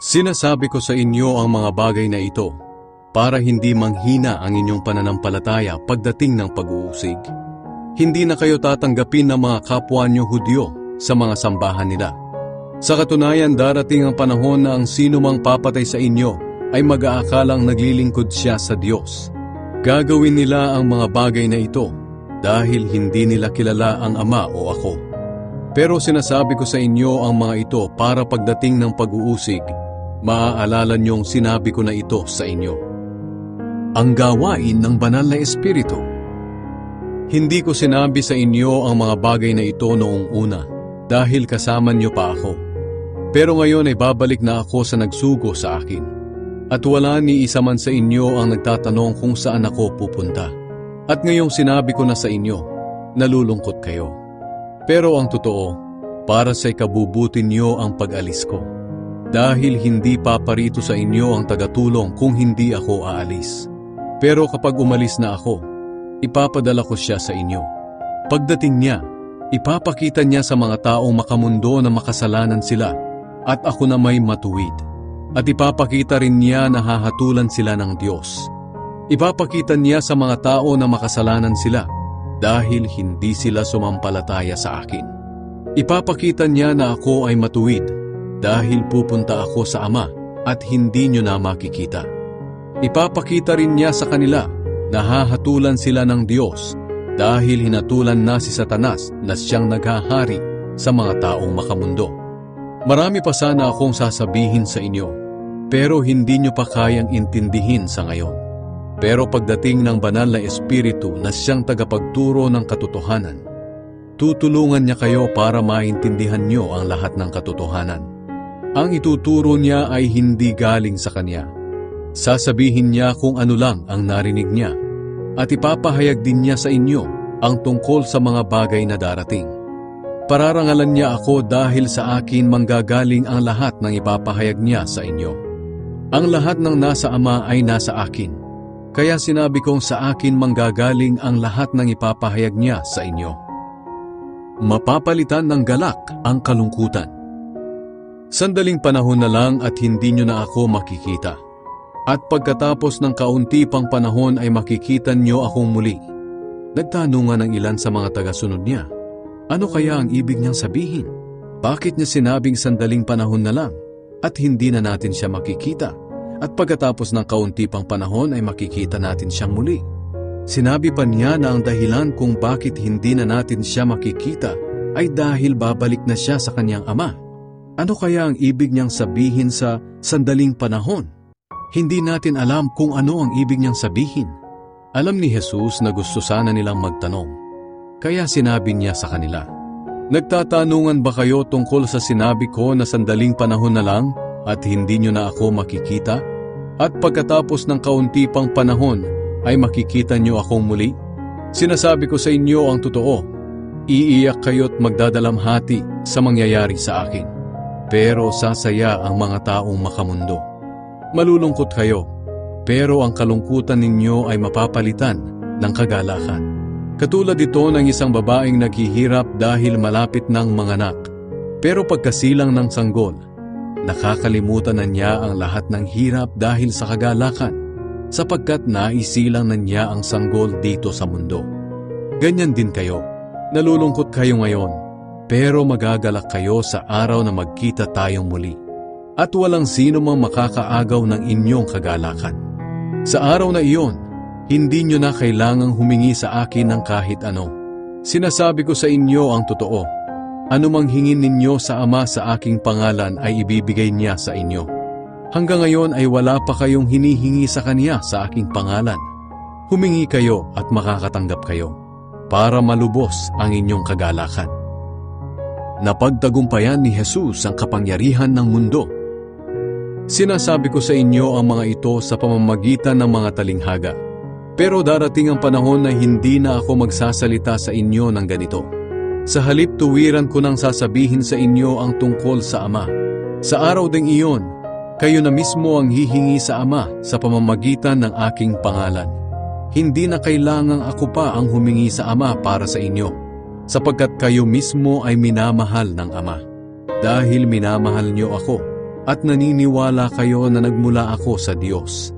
Sinasabi ko sa inyo ang mga bagay na ito para hindi manghina ang inyong pananampalataya pagdating ng pag-uusig. Hindi na kayo tatanggapin ng mga kapwa niyo Hudyo sa mga sambahan nila. Sa katunayan, darating ang panahon na ang sino mang papatay sa inyo ay mag-aakalang naglilingkod siya sa Diyos. Gagawin nila ang mga bagay na ito dahil hindi nila kilala ang Ama o ako. Pero sinasabi ko sa inyo ang mga ito para pagdating ng pag-uusig, maaalala niyong sinabi ko na ito sa inyo. Ang gawain ng banal na Espiritu. Hindi ko sinabi sa inyo ang mga bagay na ito noong una dahil kasama niyo pa ako. Pero ngayon ay babalik na ako sa nagsugo sa akin. At wala ni isa man sa inyo ang nagtatanong kung saan ako pupunta. At ngayong sinabi ko na sa inyo, nalulungkot kayo. Pero ang totoo, para sa ikabubuti niyo ang pag-alis ko. Dahil hindi paparito sa inyo ang tagatulong kung hindi ako aalis. Pero kapag umalis na ako, ipapadala ko siya sa inyo. Pagdating niya, ipapakita niya sa mga taong makamundo na makasalanan sila at ako na may matuwid. At ipapakita rin niya na hahatulan sila ng Diyos. Ipapakita niya sa mga tao na makasalanan sila dahil hindi sila sumampalataya sa akin. Ipapakita niya na ako ay matuwid dahil pupunta ako sa Ama at hindi nyo na makikita. Ipapakita rin niya sa kanila na hahatulan sila ng Diyos dahil hinatulan na si Satanas na siyang naghahari sa mga taong makamundo. Marami pa sana akong sasabihin sa inyo, pero hindi nyo pa kayang intindihin sa ngayon. Pero pagdating ng banal na Espiritu na siyang tagapagturo ng katotohanan, tutulungan niya kayo para maintindihan nyo ang lahat ng katotohanan. Ang ituturo niya ay hindi galing sa kanya. Sasabihin niya kung ano lang ang narinig niya at ipapahayag din niya sa inyo ang tungkol sa mga bagay na darating. Pararangalan niya ako dahil sa akin manggagaling ang lahat ng ipapahayag niya sa inyo. Ang lahat ng nasa Ama ay nasa akin. Kaya sinabi kong sa akin manggagaling ang lahat ng ipapahayag niya sa inyo. Mapapalitan ng galak ang kalungkutan. Sandaling panahon na lang at hindi nyo na ako makikita. At pagkatapos ng kaunti pang panahon ay makikita nyo akong muli. Nagtanungan ang ilan sa mga tagasunod niya. Ano kaya ang ibig niyang sabihin? Bakit niya sinabing sandaling panahon na lang at hindi na natin siya makikita? At pagkatapos ng kaunti pang panahon ay makikita natin siyang muli. Sinabi pa niya na ang dahilan kung bakit hindi na natin siya makikita ay dahil babalik na siya sa kanyang Ama. Ano kaya ang ibig niyang sabihin sa sandaling panahon? Hindi natin alam kung ano ang ibig niyang sabihin. Alam ni Jesus na gusto sana nilang magtanong. Kaya sinabi niya sa kanila, nagtatanungan ba kayo tungkol sa sinabi ko na sandaling panahon na lang at hindi nyo na ako makikita? At pagkatapos ng kaunti pang panahon ay makikita nyo akong muli? Sinasabi ko sa inyo ang totoo, iiyak kayo't magdadalamhati sa mangyayari sa akin. Pero sasaya ang mga taong makamundo. Malulungkot kayo, pero ang kalungkutan ninyo ay mapapalitan ng kagalakan. Katulad ito ng isang babaeng naghihirap dahil malapit ng manganak. Pero pagkasilang ng sanggol, nakakalimutan na niya ang lahat ng hirap dahil sa kagalakan, sapagkat naisilang na niya ang sanggol dito sa mundo. Ganyan din kayo, nalulungkot kayo ngayon, pero magagalak kayo sa araw na magkita tayong muli. At walang sino mang makakaagaw ng inyong kagalakan. Sa araw na iyon, hindi nyo na kailangang humingi sa akin ng kahit ano. Sinasabi ko sa inyo ang totoo. Anumang hingin ninyo sa Ama sa aking pangalan ay ibibigay niya sa inyo. Hanggang ngayon ay wala pa kayong hinihingi sa Kanya sa aking pangalan. Humingi kayo at makakatanggap kayo, para malubos ang inyong kagalakan. Napagtagumpayan ni Jesus ang kapangyarihan ng mundo. Sinasabi ko sa inyo ang mga ito sa pamamagitan ng mga talinghaga. Pero darating ang panahon na hindi na ako magsasalita sa inyo ng ganito. Sa halip tuwiran ko nang sasabihin sa inyo ang tungkol sa Ama. Sa araw ding iyon, kayo na mismo ang hihingi sa Ama sa pamamagitan ng aking pangalan. Hindi na kailangang ako pa ang humingi sa Ama para sa inyo, sapagkat kayo mismo ay minamahal ng Ama. Dahil minamahal niyo ako, at naniniwala kayo na nagmula ako sa Diyos.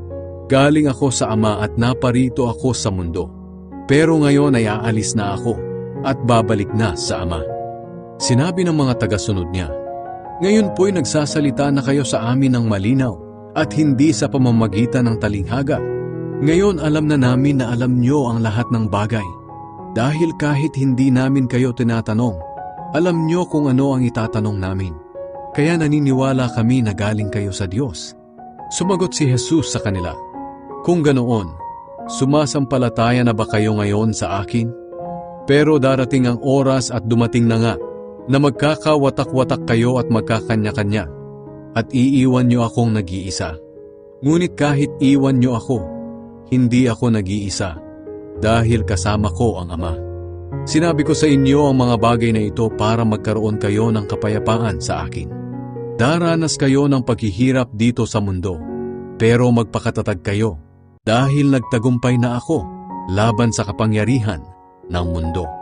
Galing ako sa Ama at naparito ako sa mundo. Pero ngayon ay aalis na ako at babalik na sa Ama. Sinabi ng mga tagasunod niya, ngayon po'y nagsasalita na kayo sa amin ng malinaw at hindi sa pamamagitan ng talinghaga. Ngayon alam na namin na alam niyo ang lahat ng bagay. Dahil kahit hindi namin kayo tinatanong, alam niyo kung ano ang itatanong namin. Kaya naniniwala kami na galing kayo sa Diyos. Sumagot si Jesus sa kanila, kung ganoon, sumasampalataya na ba kayo ngayon sa akin? Pero darating ang oras at dumating na nga na magkakawatak-watak kayo at magkakanya-kanya at iiwan niyo akong nag-iisa. Ngunit kahit iwan niyo ako, hindi ako nag-iisa dahil kasama ko ang Ama. Sinabi ko sa inyo ang mga bagay na ito para magkaroon kayo ng kapayapaan sa akin. Daranas kayo ng paghihirap dito sa mundo, pero magpakatatag kayo dahil nagtagumpay na ako laban sa kapangyarihan ng mundo.